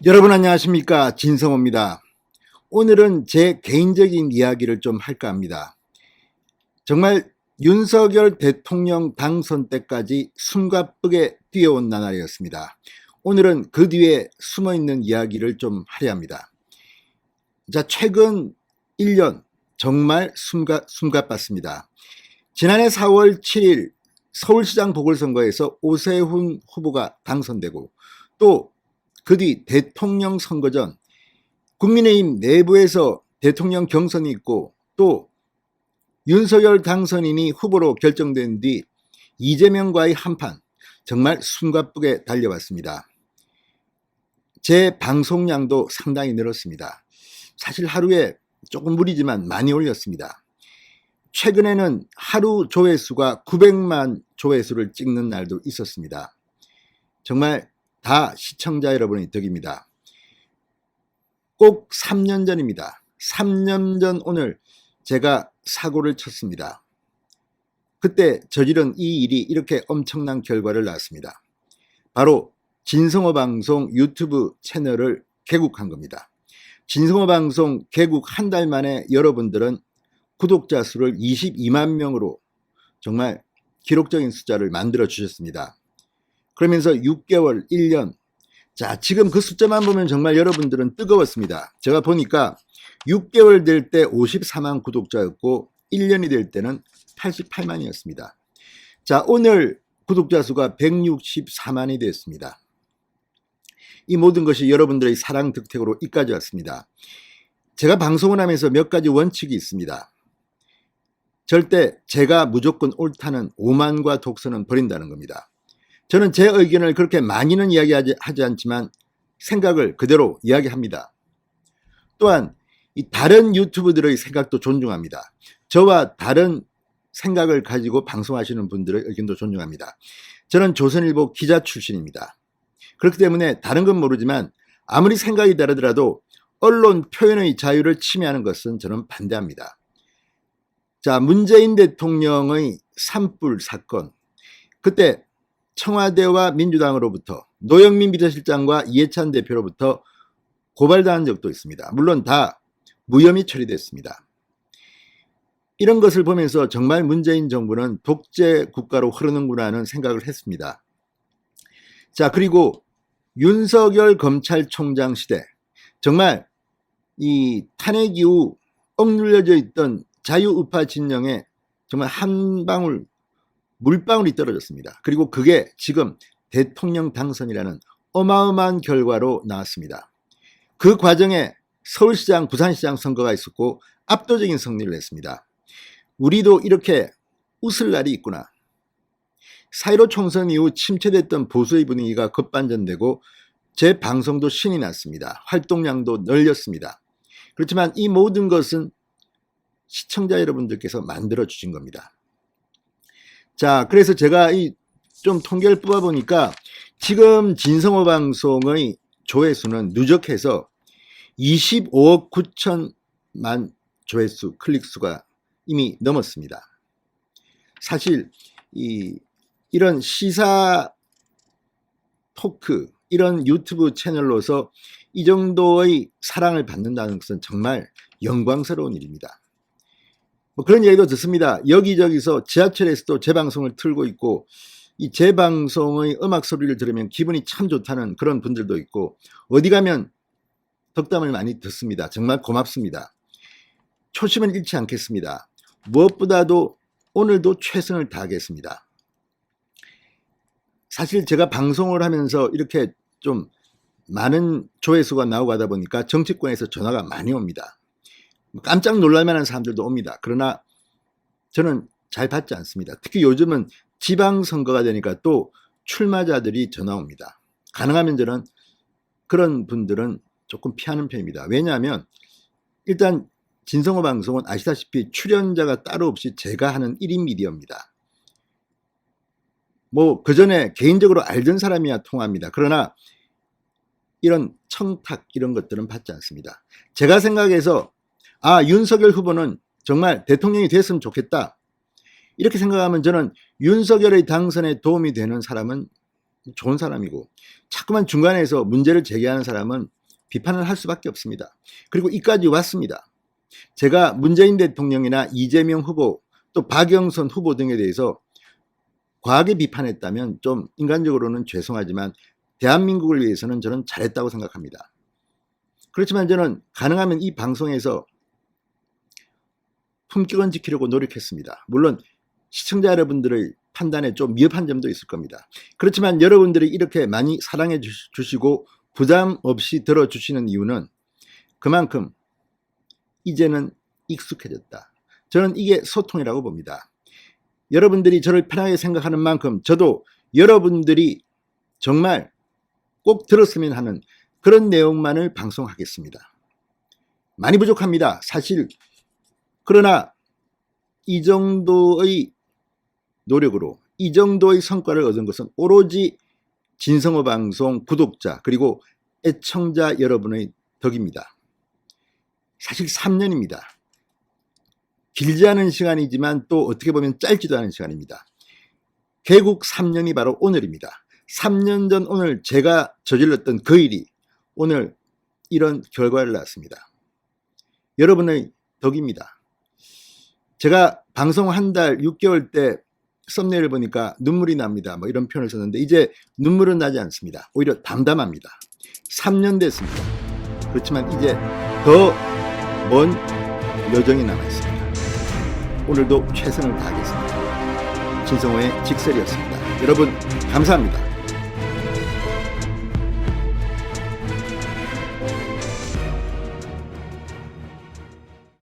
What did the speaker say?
여러분 안녕하십니까, 진성호입니다. 오늘은 제 개인적인 이야기를 좀 할까 합니다. 정말 윤석열 대통령 당선 때까지 숨가쁘게 뛰어온 나날이었습니다. 오늘은 그 뒤에 숨어있는 이야기를 좀 하려 합니다. 자, 최근 1년 정말 숨가빴습니다. 지난해 4월 7일 서울시장 보궐선거에서 오세훈 후보가 당선되고, 또 그 뒤 대통령 선거 전 국민의힘 내부에서 대통령 경선이 있고, 또 윤석열 당선인이 후보로 결정된 뒤 이재명과의 한판, 정말 숨가쁘게 달려왔습니다. 제 방송량도 상당히 늘었습니다. 사실 하루에 조금 무리지만 많이 올렸습니다. 최근에는 하루 조회수가 900만 조회수를 찍는 날도 있었습니다. 정말 다 시청자 여러분의 덕입니다. 꼭 3년 전입니다. 3년 전 오늘 제가 사고를 쳤습니다. 그때 저지른 이 일이 이렇게 엄청난 결과를 낳았습니다. 바로 진성호 방송 유튜브 채널을 개국한 겁니다. 진성호 방송 개국 한 달 만에 여러분들은 구독자 수를 22만 명으로 정말 기록적인 숫자를 만들어 주셨습니다. 그러면서 6개월, 1년, 자, 지금 그 숫자만 보면 정말 여러분들은 뜨거웠습니다. 제가 보니까 6개월 될 때 54만 구독자였고 1년이 될 때는 88만이었습니다. 자, 오늘 구독자 수가 164만이 됐습니다. 이 모든 것이 여러분들의 사랑 득택으로 이까지 왔습니다. 제가 방송을 하면서 몇 가지 원칙이 있습니다. 절대 제가 무조건 옳다는 오만과 독선은 버린다는 겁니다. 저는 제 의견을 그렇게 많이는 이야기하지 않지만 생각을 그대로 이야기합니다. 또한 이 다른 유튜브들의 생각도 존중합니다. 저와 다른 생각을 가지고 방송하시는 분들의 의견도 존중합니다. 저는 조선일보 기자 출신입니다. 그렇기 때문에 다른 건 모르지만 아무리 생각이 다르더라도 언론 표현의 자유를 침해하는 것은 저는 반대합니다. 자, 문재인 대통령의 산불 사건, 그때 청와대와 민주당으로부터 노영민 비서실장과 이해찬 대표로부터 고발당한 적도 있습니다. 물론 다 무혐의 처리됐습니다. 이런 것을 보면서 정말 문재인 정부는 독재 국가로 흐르는구나 하는 생각을 했습니다. 자, 그리고 윤석열 검찰총장 시대, 정말 이 탄핵 이후 억눌려져 있던 자유우파 진영에 정말 한 방울 물방울이 떨어졌습니다. 그리고 그게 지금 대통령 당선이라는 어마어마한 결과로 나왔습니다. 그 과정에 서울시장, 부산시장 선거가 있었고 압도적인 승리를 했습니다. 우리도 이렇게 웃을 날이 있구나. 4.15 총선 이후 침체됐던 보수의 분위기가 급반전되고 제 방송도 신이 났습니다. 활동량도 늘렸습니다. 그렇지만 이 모든 것은 시청자 여러분들께서 만들어 주신 겁니다. 자, 그래서 제가 좀 통계를 뽑아보니까 지금 진성호 방송의 조회수는 누적해서 25억 9천만 조회수, 클릭수가 이미 넘었습니다. 사실 이런 시사 토크, 이런 유튜브 채널로서 이 정도의 사랑을 받는다는 것은 정말 영광스러운 일입니다. 뭐 그런 얘기도 듣습니다. 여기저기서 지하철에서도 제 방송을 틀고 있고, 이 제 방송의 음악 소리를 들으면 기분이 참 좋다는 그런 분들도 있고, 어디 가면 덕담을 많이 듣습니다. 정말 고맙습니다. 초심은 잃지 않겠습니다. 무엇보다도 오늘도 최선을 다하겠습니다. 사실 제가 방송을 하면서 이렇게 좀 많은 조회수가 나오고 하다 보니까 정치권에서 전화가 많이 옵니다. 깜짝 놀랄 만한 사람들도 옵니다. 그러나 저는 잘 받지 않습니다. 특히 요즘은 지방선거가 되니까 또 출마자들이 전화 옵니다. 가능하면 저는 그런 분들은 조금 피하는 편입니다. 왜냐하면 일단 진성호 방송은 아시다시피 출연자가 따로 없이 제가 하는 1인 미디어입니다. 뭐 그전에 개인적으로 알던 사람이야 통합니다. 그러나 이런 청탁 이런 것들은 받지 않습니다. 제가 생각해서 윤석열 후보는 정말 대통령이 됐으면 좋겠다, 이렇게 생각하면 저는 윤석열의 당선에 도움이 되는 사람은 좋은 사람이고, 자꾸만 중간에서 문제를 제기하는 사람은 비판을 할 수밖에 없습니다. 그리고 이까지 왔습니다. 제가 문재인 대통령이나 이재명 후보 또 박영선 후보 등에 대해서 과하게 비판했다면 좀 인간적으로는 죄송하지만 대한민국을 위해서는 저는 잘했다고 생각합니다. 그렇지만 저는 가능하면 이 방송에서 품격은 지키려고 노력했습니다. 물론 시청자 여러분들의 판단에 좀 미흡한 점도 있을 겁니다. 그렇지만 여러분들이 이렇게 많이 사랑해 주시고 부담 없이 들어주시는 이유는 그만큼 이제는 익숙해졌다. 저는 이게 소통이라고 봅니다. 여러분들이 저를 편하게 생각하는 만큼 저도 여러분들이 정말 꼭 들었으면 하는 그런 내용만을 방송하겠습니다. 많이 부족합니다. 사실. 그러나 이 정도의 노력으로 이 정도의 성과를 얻은 것은 오로지 진성호 방송 구독자 그리고 애청자 여러분의 덕입니다. 사실 3년입니다. 길지 않은 시간이지만 또 어떻게 보면 짧지도 않은 시간입니다. 개국 3년이 바로 오늘입니다. 3년 전 오늘 제가 저질렀던 그 일이 오늘 이런 결과를 낳았습니다. 여러분의 덕입니다. 제가 방송 한 달 6개월 때 썸네일을 보니까 눈물이 납니다. 뭐 이런 표현을 썼는데 이제 눈물은 나지 않습니다. 오히려 담담합니다. 3년 됐습니다. 그렇지만 이제 더 먼 여정이 남아있습니다. 오늘도 최선을 다하겠습니다. 진성호의 직설이었습니다. 여러분 감사합니다.